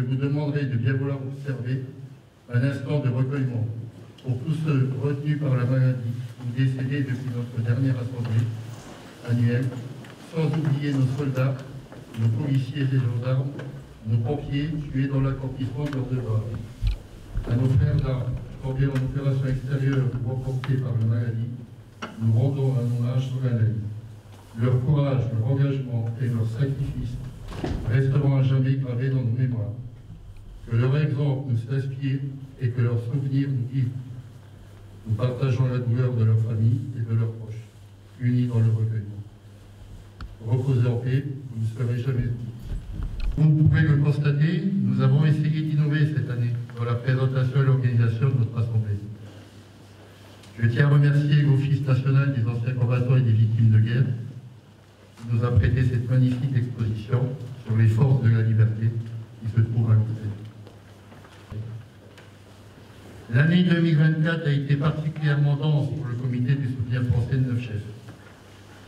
vous demanderai de bien vouloir observer un instant de recueillement pour tous ceux retenus par la maladie ou décédés depuis notre dernière assemblée annuelle, sans oublier nos soldats, nos policiers et gendarmes, nos pompiers tués dans l'accomplissement de leurs devoirs, à nos frères d'armes tombés en opération extérieure ou emportés par la maladie, nous rendons un hommage solennel. Leur courage, leur engagement et leur sacrifice resteront à jamais gravés dans nos mémoires. Que leur exemple nous inspire et que leurs souvenirs nous guident. Nous partageons la douleur de leur famille et de leurs proches, unis dans le recueillement. Reposez en paix, vous ne serez jamais oubliés. Vous pouvez le constater, nous avons essayé d'innover cette année dans la présentation et l'organisation de notre assemblée. Je tiens à remercier l'Office national des anciens combattants et des victimes de guerre qui nous a prêté cette magnifique exposition sur les forces de la liberté qui se trouve à côté. L'année 2024 a été particulièrement dense pour le comité du souvenir français de Neufchâteau.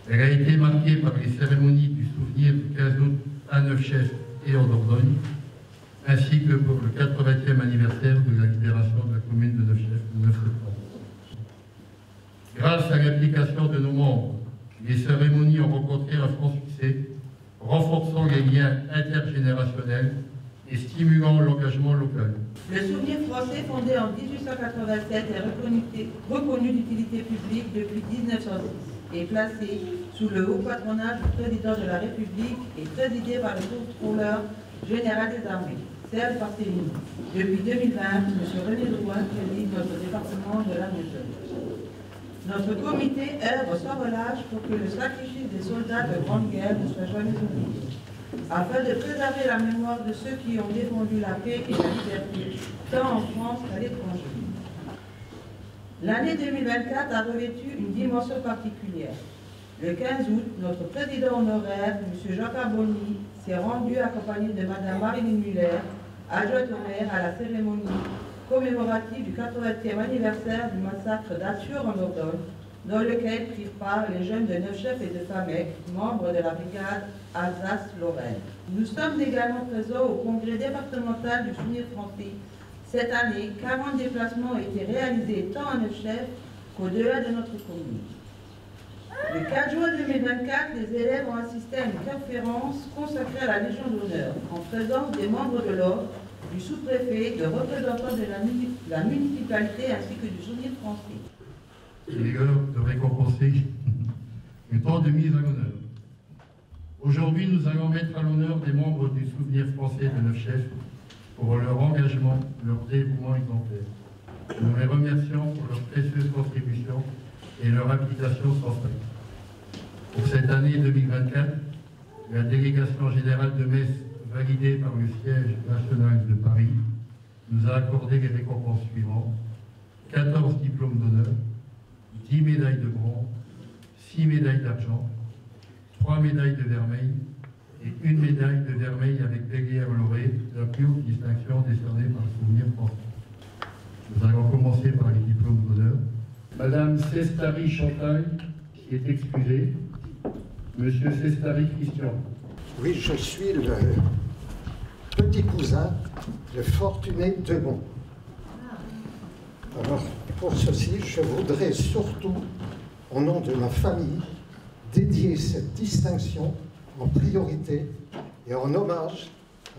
Elle a été marquée par les cérémonies du souvenir du 15 août à Neufchâteau et en Dordogne, ainsi que pour le 80e anniversaire de la libération de la commune de Neufchâteau le 9 septembre. Grâce à l'implication de nos membres, les cérémonies ont rencontré un franc succès, renforçant les liens intergénérationnels et stimulant l'engagement local. Le souvenir français, fondé en 1887, est reconnu d'utilité publique depuis 1906 et placé sous le haut patronage du président de la République et présidé par le contrôleur général des armées, Serge Barthélemy. Depuis 2020, M. René Drouin préside notre département de la Méditerranée. Notre comité œuvre sans relâche pour que le sacrifice des soldats de grande guerre ne soit jamais oublié, afin de préserver la mémoire de ceux qui ont défendu la paix et la liberté, tant en France qu'à l'étranger. L'année 2024 a revêtu une dimension particulière. Le 15 août, notre président honoraire, M. Jean Carboni, s'est rendu accompagné de Mme Marilyn Muller, adjointe au maire, à la cérémonie commémorative du 80e anniversaire du massacre d'Ature en Dordogne, dans lequel prirent part les jeunes de Neufchâteau et de Famec, membres de la brigade Alsace-Lorraine. Nous sommes également présents au congrès départemental du souvenir français. Cette année, 40 déplacements ont été réalisés tant à Neufchâteau qu'au-delà de notre commune. Le 4 juin 2024, les élèves ont assisté à une conférence consacrée à la Légion d'honneur, en présence des membres de l'ordre, du sous-préfet, de représentants de la municipalité ainsi que du souvenir français. Il est l'heure de récompenser le temps de mise à l'honneur. Aujourd'hui, nous allons mettre à l'honneur des membres du souvenir français de Neufchâteau pour leur engagement, leur dévouement exemplaire. Nous les remercions pour leur précieuse contribution et leur implication sans faille. Pour cette année 2024, la délégation générale de Metz, validée par le siège national de Paris, nous a accordé les récompenses suivantes: 14 diplômes d'honneur, 10 médailles de bronze, 6 médailles d'argent, 3 médailles de vermeil et une médaille de vermeil avec bélier coloré, la plus haute distinction décernée par le souvenir français. Nous allons commencer par les diplômes d'honneur. Madame Sestari Chantal, qui est excusée. Monsieur Sestari Christian. Oui, je suis le petit cousin de Fortuné Demont. Alors, pour ceci, je voudrais surtout, au nom de ma famille, dédier cette distinction en priorité et en hommage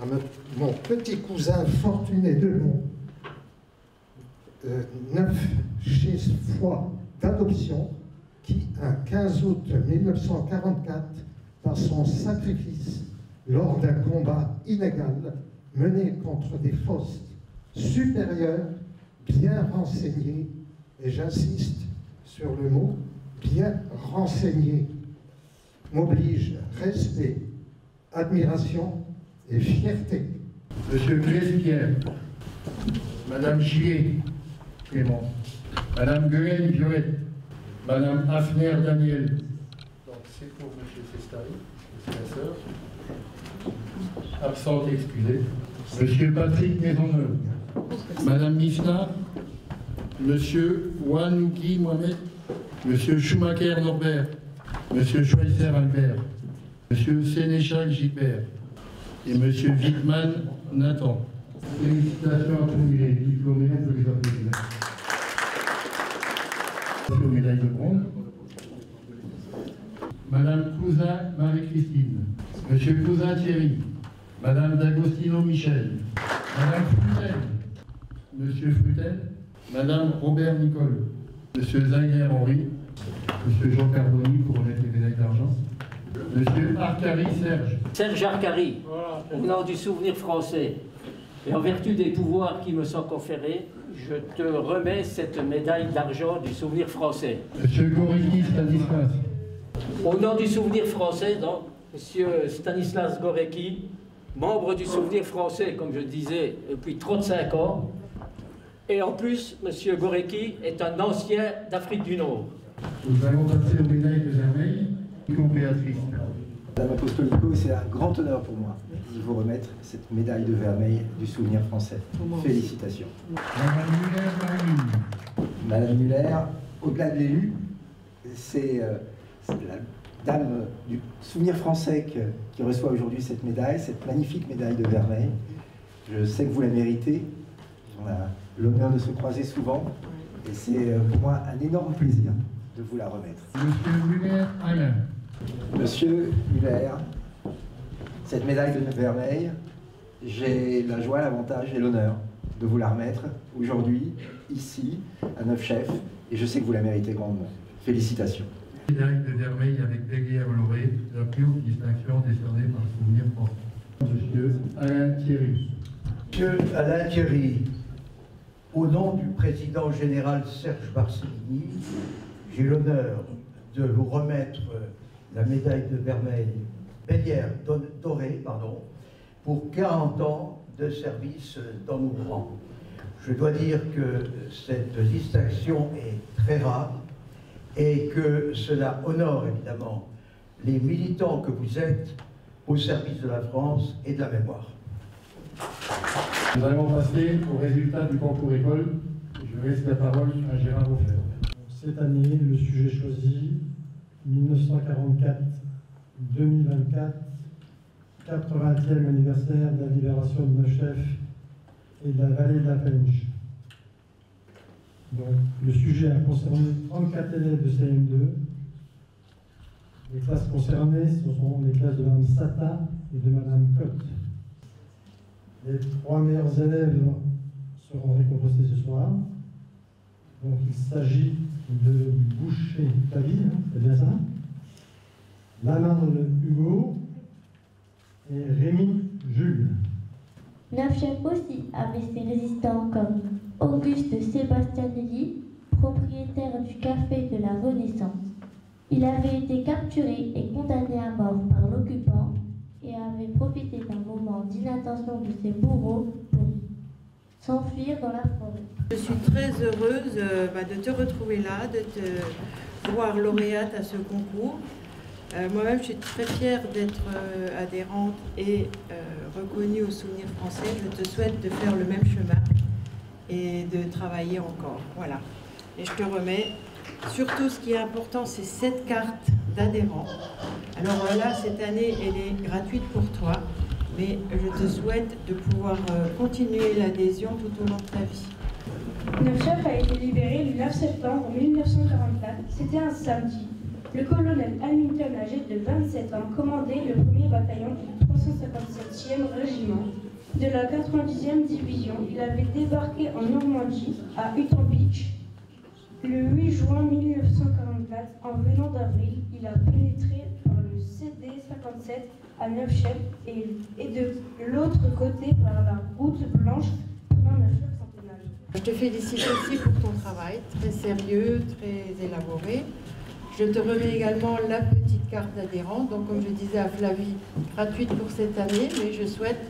à mon petit cousin Fortuné Demont, 9 fois d'adoption, qui, un 15 août 1944, par son sacrifice lors d'un combat inégal mené contre des forces supérieures, bien renseignées, et j'insiste sur le mot bien renseignées, m'oblige respect, admiration et fierté. Monsieur Blaise-Pierre, Madame Gillet, Clément, Madame Gueulaine Violette, Madame Hafner Daniel. Donc c'est pour Monsieur Sestari, c'est la sœur. Absente et excusée. Monsieur Patrick Maisonneuve, Madame Misna, Monsieur Wanouki Mohamed, Monsieur Schumacher Norbert, Monsieur Schweitzer Albert, Monsieur Sénéchal Gilbert, et M. Wittmann Nathan. Félicitations à tous les diplômés, on peut les applaudir. Aux médailles de bronze. Madame Cousin Marie-Christine, Monsieur Cousin Thierry, Madame D'Agostino Michel, Madame Frutel, Monsieur Frutel, Madame Robert Nicole, Monsieur Zaguer Henri, Monsieur Jean Carboni pour remettre les médailles d'argent, Monsieur Arcari Serge. Serge Arcari, au nom du Souvenir français, et en vertu des pouvoirs qui me sont conférés, je te remets cette médaille d'argent du Souvenir français. Monsieur Gorecki Stanislas. Au nom du Souvenir français, donc, Monsieur Stanislas Gorecki, membre du Souvenir français, comme je disais, depuis 35 ans. Et en plus, Monsieur Gorecki est un ancien d'Afrique du Nord. Nous allons passer aux médailles de vermeil, Béatrice. Madame Apostolico, c'est un grand honneur pour moi de vous remettre cette médaille de vermeil du Souvenir français. Félicitations. Madame Muller, Madame Muller, au-delà de l'élu, c'est la dame du Souvenir français qui reçoit aujourd'hui cette médaille, cette magnifique médaille de vermeil. Je sais que vous la méritez. On a l'honneur de se croiser souvent et c'est pour moi un énorme plaisir de vous la remettre. Monsieur Muller Alain. Monsieur Muller, cette médaille de vermeil, j'ai la joie, l'avantage et l'honneur de vous la remettre aujourd'hui, ici, à Neufchef, et je sais que vous la méritez grandement. Félicitations. Médaille de vermeil avec béguet à Bolloré, la plus haute distinction décernée par le Souvenir français. Monsieur Alain Thierry. Monsieur Alain Thierry, au nom du président général Serge Barcellini, j'ai l'honneur de vous remettre la médaille de vermeil Bélière dorée pour 40 ans de service dans nos rangs. Je dois dire que cette distinction est très rare et que cela honore évidemment les militants que vous êtes au service de la France et de la mémoire. Nous allons passer aux résultats du concours école. Je laisse la parole à Gérard Offert. Cette année, le sujet choisi, 1944-2024, 80e anniversaire de la libération de Neufchef et de la vallée de la Fench. Donc, le sujet a concerné 34 élèves de CM2. Les classes concernées, ce sont les classes de Mme Sata et de Mme Cotte. Les 3 meilleurs élèves seront récompensés ce soir. Donc, il s'agit de Boucher David, c'est bien ça, Lamarle Hugo et Rémi Jules. Neufchef aussi avait ses résistants comme Auguste Sébastianelli, propriétaire du Café de la Renaissance. Il avait été capturé et condamné à mort par l'occupant et avait profité d'un moment d'inattention de ses bourreaux pour s'enfuir dans la forêt. Je suis très heureuse de te retrouver là, de te voir lauréate à ce concours. Moi-même, je suis très fière d'être adhérente et reconnue au Souvenir français. Je te souhaite de faire le même chemin et de travailler encore. Voilà. Et je te remets. Surtout, ce qui est important, c'est cette carte d'adhérent. Alors là, cette année, elle est gratuite pour toi, mais je te souhaite de pouvoir continuer l'adhésion tout au long de ta vie. Neufchef a été libéré le 9 septembre 1944. C'était un samedi. Le colonel Hamilton, âgé de 27 ans, commandait le 1er bataillon du 357e régiment de la 90e division. Il avait débarqué en Normandie, à Hutton Beach, le 8 juin 1944. En venant d'Avril, il a pénétré par le CD-57 à Neufchef et de l'autre côté par la route blanche pendant Neufchef centenaire. Je te félicite aussi pour ton travail, très sérieux, très élaboré. Je te remets également la petite carte d'adhérent, donc comme je disais à Flavie, gratuite pour cette année, mais je souhaite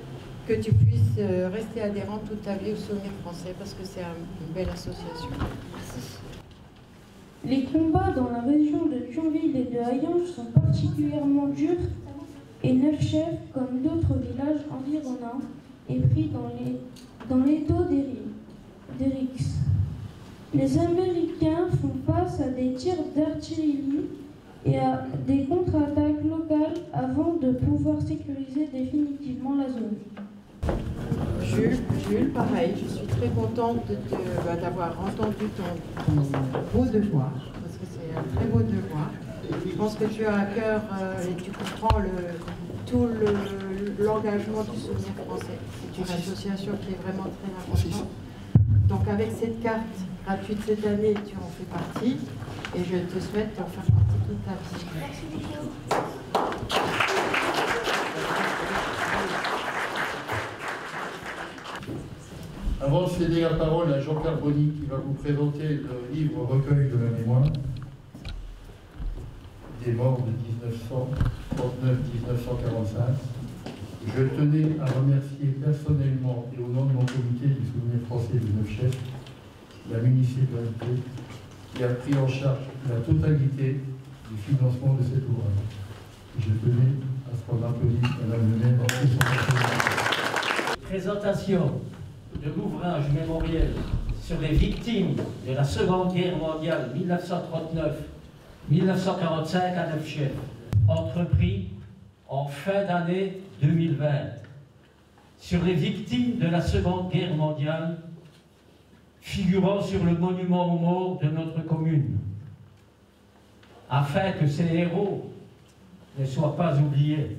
que tu puisses rester adhérent toute ta vie au Souvenir français parce que c'est une belle association. Merci. Les combats dans la région de Thionville et de Hayange sont particulièrement durs et Neufchef, comme d'autres villages environnants, est pris dans l'étau d'Erix. Les Américains font face à des tirs d'artillerie et à des contre-attaques locales avant de pouvoir sécuriser définitivement la pareil, je suis très contente d'avoir entendu ton beau devoir, parce que c'est un très beau devoir. Je pense que tu as à cœur et tu comprends tout l'engagement du Souvenir Français. C'est une association qui est vraiment très importante. Donc avec cette carte gratuite cette année, tu en fais partie et je te souhaite d'en faire partie toute ta vie. Avant de céder la parole à Jean Carboni qui va vous présenter le livre Recueil de la mémoire des morts de 1939-1945, je tenais à remercier personnellement et au nom de mon comité du Souvenir Français du 9 chefs, la municipalité qui a pris en charge la totalité du financement de cet ouvrage. Je tenais à ce qu'on applaudisse Madame le maire dans son Présentation de l'ouvrage mémoriel sur les victimes de la Seconde Guerre mondiale 1939-1945 à Neuf chefs, entrepris en fin d'année 2020, sur les victimes de la Seconde Guerre mondiale figurant sur le monument aux morts de notre commune, afin que ces héros ne soient pas oubliés.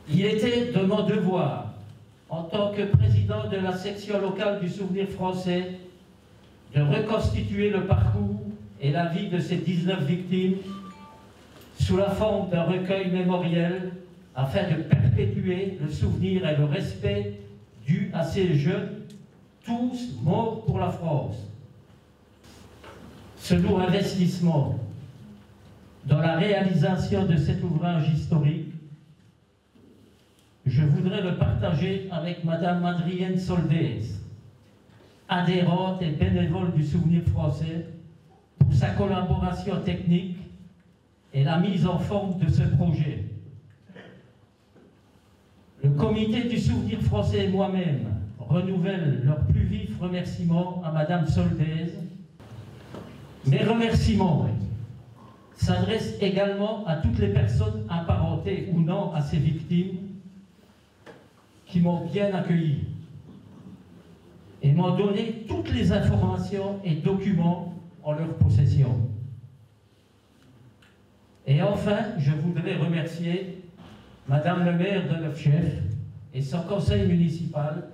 Il était de mon devoir, en tant que président de la section locale du Souvenir Français, de reconstituer le parcours et la vie de ces 19 victimes sous la forme d'un recueil mémoriel afin de perpétuer le souvenir et le respect dû à ces jeunes, tous morts pour la France. Ce lourd investissement dans la réalisation de cet ouvrage historique, je voudrais le partager avec Madame Adrienne Soldés, adhérente et bénévole du Souvenir Français, pour sa collaboration technique et la mise en forme de ce projet. Le comité du Souvenir Français et moi-même renouvellent leurs plus vifs remerciements à Madame Soldés. Mes remerciements s'adressent également à toutes les personnes apparentées ou non à ces victimes qui m'ont bien accueilli et m'ont donné toutes les informations et documents en leur possession. Et enfin, je voudrais remercier Madame le maire de Neuf chefs et son conseil municipal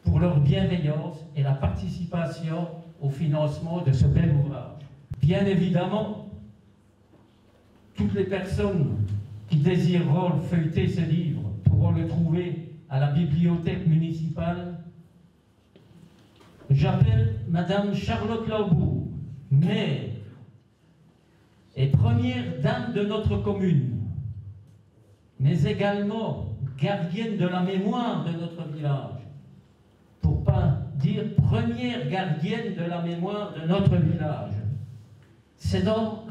pour leur bienveillance et la participation au financement de ce bel ouvrage. Bien évidemment, toutes les personnes qui désireront feuilleter ce livre pourront le trouver à la bibliothèque municipale. J'appelle Madame Charlotte Laubourg, maire et première dame de notre commune, mais également gardienne de la mémoire de notre village, pour pas dire première gardienne de la mémoire de notre village. C'est donc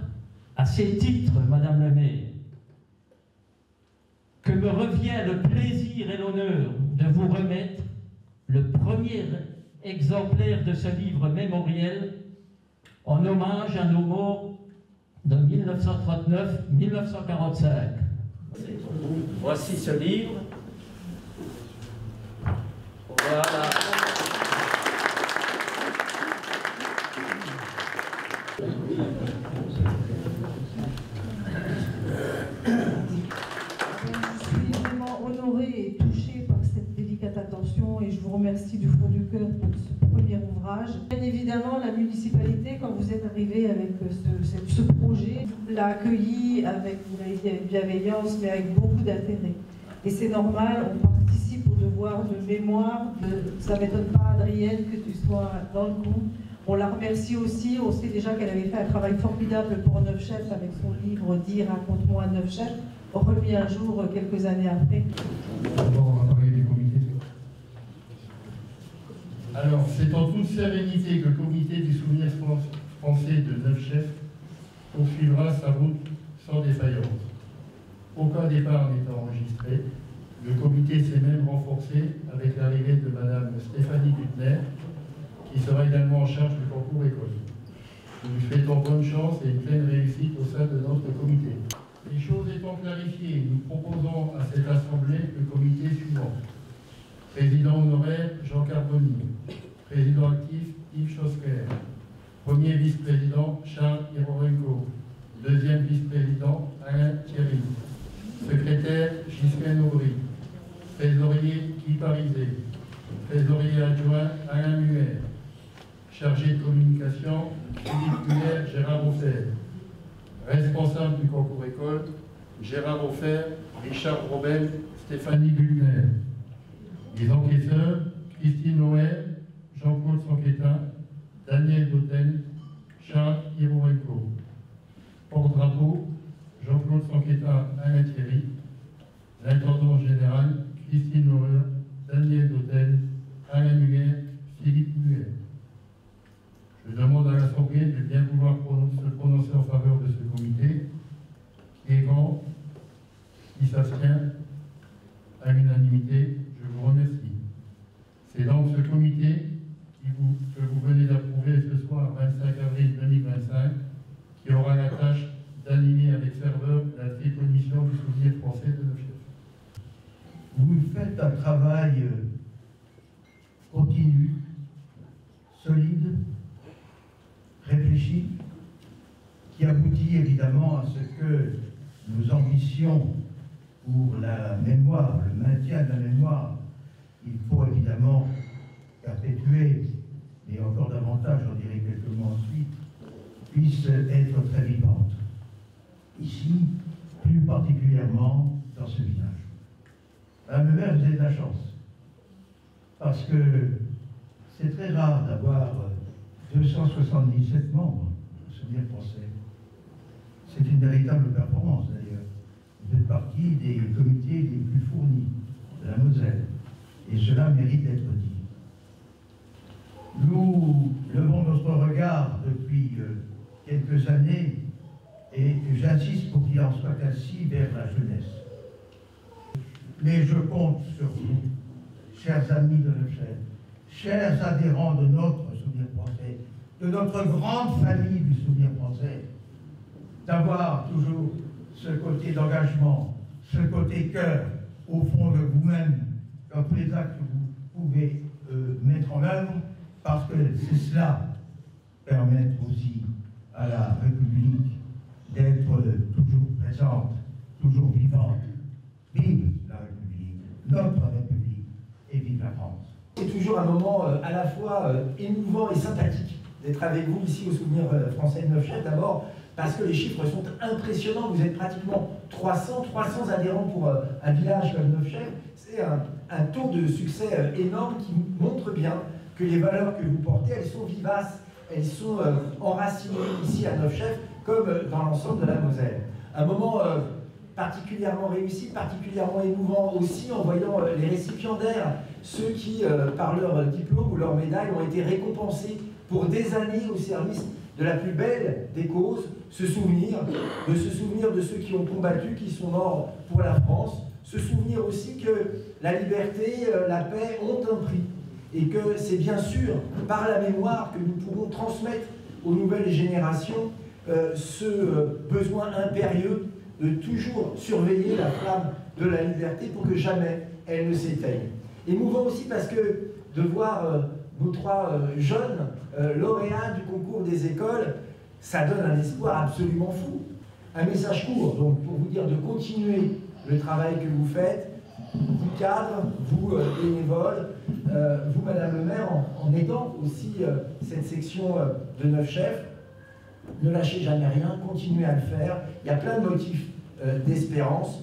à ces titres, Madame le maire, que me revient le plaisir et l'honneur de vous remettre le premier exemplaire de ce livre mémoriel en hommage à nos morts de 1939-1945. Voici ce livre. Voilà. Honorée et touchée par cette délicate attention et je vous remercie du fond du cœur pour ce premier ouvrage. Bien évidemment, la municipalité, quand vous êtes arrivé avec ce projet, l'a accueilli avec, vous l'avez dit, avec bienveillance, mais avec beaucoup d'intérêt. Et c'est normal, on participe au devoir de mémoire. Ça ne m'étonne pas, Adrienne, que tu sois dans le coup. On la remercie aussi, on sait déjà qu'elle avait fait un travail formidable pour Neuf chefs avec son livre « Dis, raconte-moi Neuf chefs », remis un jour quelques années après. D'abord, on va parler du comité. Alors, c'est en toute sérénité que le comité du Souvenir Français de Neuf chefs poursuivra sa route sans défaillance. Aucun départ n'est enregistré. Le comité s'est même renforcé avec l'arrivée de Madame Stéphanie Duttner, qui sera également en charge du concours école. Nous lui souhaitons bonne chance et une pleine réussite au sein de notre comité. Les choses étant clarifiées, nous proposons à cette assemblée le comité suivant. Président honoraire, Jean Carboni. Président actif, Yves Chosquer. Premier vice-président, Charles Hirorenko. Deuxième vice-président, Alain Thierry. Secrétaire, Ghislaine Aubry. Trésorier, Guy Parizet. Trésorier adjoint, Alain Muet. Chargé de communication, Philippe Muet, Gérard Offert. Responsable du concours école, Gérard Offert, Richard Robel, Stéphanie Bulner. Les enquêteurs, Christine Noël, Jean-Claude Sanquetin, Daniel Dautel, Charles Hirorenko. Porte-drapeau, Jean-Claude Sanquetin, Alain Thierry. L'intendant général, Christine Noël, Daniel Dautel, Alain Muet, Philippe Muet. Je demande à l'Assemblée de bien vouloir se prononcer en faveur de ce comité, qui est grand, qui s'abstient à l'unanimité. Je vous remercie. C'est donc ce comité que vous venez d'approuver ce soir, 25 avril 2025, qui aura la tâche d'animer avec ferveur la triple mission du souvenir français de nos chefs. Vous faites un travail continu, solide, réfléchi, qui aboutit évidemment à ce que nos ambitions pour la mémoire, le maintien de la mémoire, il faut évidemment perpétuer, mais encore davantage, j'en dirai quelques mots ensuite, puissent être très vivantes. Ici, plus particulièrement dans ce village. Madame le maire, vous avez de la chance, parce que c'est très rare d'avoir 277 membres du Souvenir français. C'est une véritable performance d'ailleurs. Vous faites partie des comités les plus fournis de la Moselle. Et cela mérite d'être dit. Nous levons notre regard depuis quelques années, et j'insiste pour qu'il en soit ainsi, vers la jeunesse. Mais je compte sur vous, chers amis de Neufchâtel, chers adhérents de notre Souvenir français, de notre grande famille du Souvenir français, d'avoir toujours ce côté d'engagement, ce côté cœur au fond de vous-même, dans tous les actes que vous pouvez mettre en œuvre, parce que c'est cela permet aussi à la République d'être toujours présente, toujours vivante. Vive la République, notre République, et vive la France. C'est toujours un moment à la fois émouvant et sympathique d'être avec vous ici au Souvenir français de Neufchâtel. D'abord parce que les chiffres sont impressionnants. Vous êtes pratiquement 300 adhérents pour un village comme Neufchâtel. C'est un taux de succès énorme qui montre bien que les valeurs que vous portez, elles sont vivaces, elles sont enracinées ici à Neufchâtel comme dans l'ensemble de la Moselle. Un moment particulièrement réussi, particulièrement émouvant aussi en voyant les récipiendaires, ceux qui, par leur diplôme ou leur médaille, ont été récompensés pour des années au service de la plus belle des causes, se souvenir de ceux qui ont combattu, qui sont morts pour la France, se souvenir aussi que la liberté, la paix ont un prix, et que c'est bien sûr par la mémoire que nous pourrons transmettre aux nouvelles générations ce besoin impérieux de toujours surveiller la flamme de la liberté pour que jamais elle ne s'éteigne. Émouvant aussi parce que de voir nos trois jeunes lauréats du concours des écoles, ça donne un espoir absolument fou. Un message court, donc, pour vous dire de continuer le travail que vous faites, vous cadres, vous bénévoles, vous Madame le maire, en aidant aussi cette section de Neufchâtel. Ne lâchez jamais rien, continuez à le faire. Il y a plein de motifs d'espérance.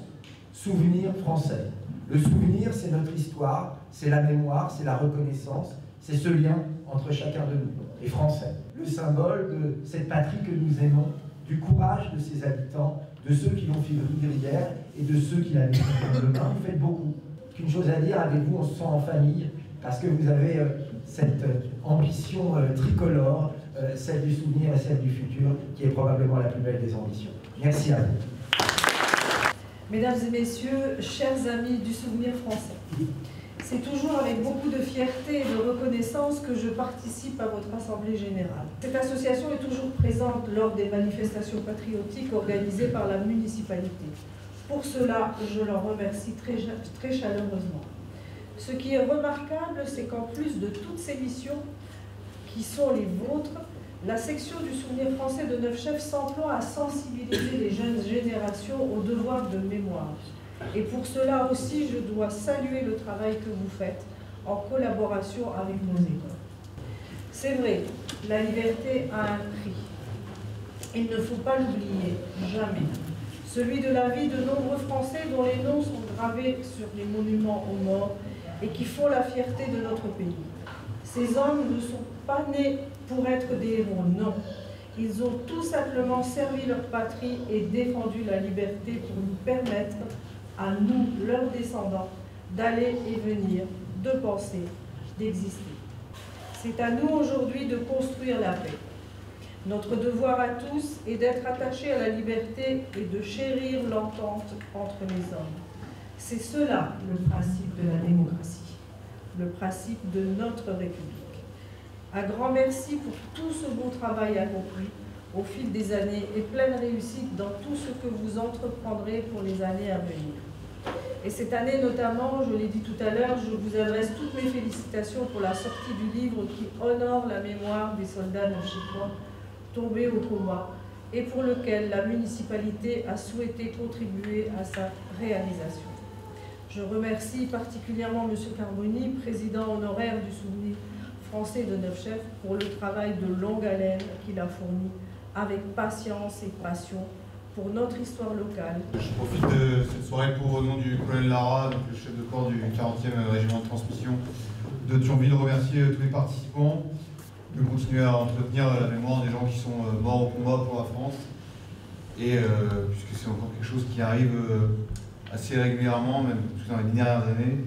Souvenir français. Le souvenir, c'est notre histoire, c'est la mémoire, c'est la reconnaissance, c'est ce lien entre chacun de nous, les Français. Le symbole de cette patrie que nous aimons, du courage de ses habitants, de ceux qui l'ont fait vivre hier et de ceux qui l'avaient fait dans le bain. Vous faites beaucoup. Qu'une chose à dire, avec vous, on se sent en famille, parce que vous avez cette ambition tricolore, celle du souvenir et celle du futur, qui est probablement la plus belle des ambitions. Merci à vous. Mesdames et messieurs, chers amis du Souvenir français, c'est toujours avec beaucoup de fierté et de reconnaissance que je participe à votre Assemblée générale. Cette association est toujours présente lors des manifestations patriotiques organisées par la municipalité. Pour cela, je l'en remercie très chaleureusement. Ce qui est remarquable, c'est qu'en plus de toutes ces missions qui sont les vôtres, la section du Souvenir français de Neufchâteau s'emploie à sensibiliser les jeunes générations au devoir de mémoire. Et pour cela aussi, je dois saluer le travail que vous faites en collaboration avec nos écoles. C'est vrai, la liberté a un prix. Il ne faut pas l'oublier, jamais. Celui de la vie de nombreux Français dont les noms sont gravés sur les monuments aux morts et qui font la fierté de notre pays. Ces hommes ne sont pas nés pour être des héros, non. Ils ont tout simplement servi leur patrie et défendu la liberté pour nous permettre, à nous, leurs descendants, d'aller et venir, de penser, d'exister. C'est à nous aujourd'hui de construire la paix. Notre devoir à tous est d'être attachés à la liberté et de chérir l'entente entre les hommes. C'est cela le principe de la démocratie, le principe de notre République. Un grand merci pour tout ce beau travail accompli au fil des années et pleine réussite dans tout ce que vous entreprendrez pour les années à venir. Et cette année notamment, je l'ai dit tout à l'heure, je vous adresse toutes mes félicitations pour la sortie du livre qui honore la mémoire des soldats neufchâtelois tombés au combat et pour lequel la municipalité a souhaité contribuer à sa réalisation. Je remercie particulièrement M. Carboni, président honoraire du Souvenir français de Neufchâteau, pour le travail de longue haleine qu'il a fourni avec patience et passion pour notre histoire locale. Je profite de cette soirée pour, au nom du colonel Lara, donc le chef de corps du 40e régiment de transmission de Thionville, remercier tous les participants, de continuer à entretenir la mémoire des gens qui sont morts au combat pour la France, et puisque c'est encore quelque chose qui arrive assez régulièrement, même dans les dernières années.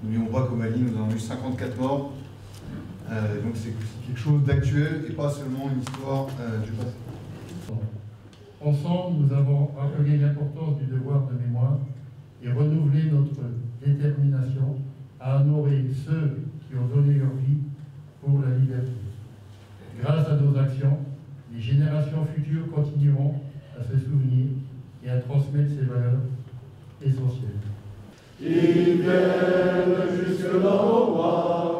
N'oublions pas qu'au Mali, nous avons eu 54 morts, donc c'est quelque chose d'actuel et pas seulement une histoire du passé. Ensemble, nous avons rappelé l'importance du devoir de mémoire et renouvelé notre détermination à honorer ceux qui ont donné leur vie pour la liberté. Grâce à nos actions, les générations futures continueront à se souvenir et à transmettre ces valeurs essentielles. Ils viennent jusque dans nos bras.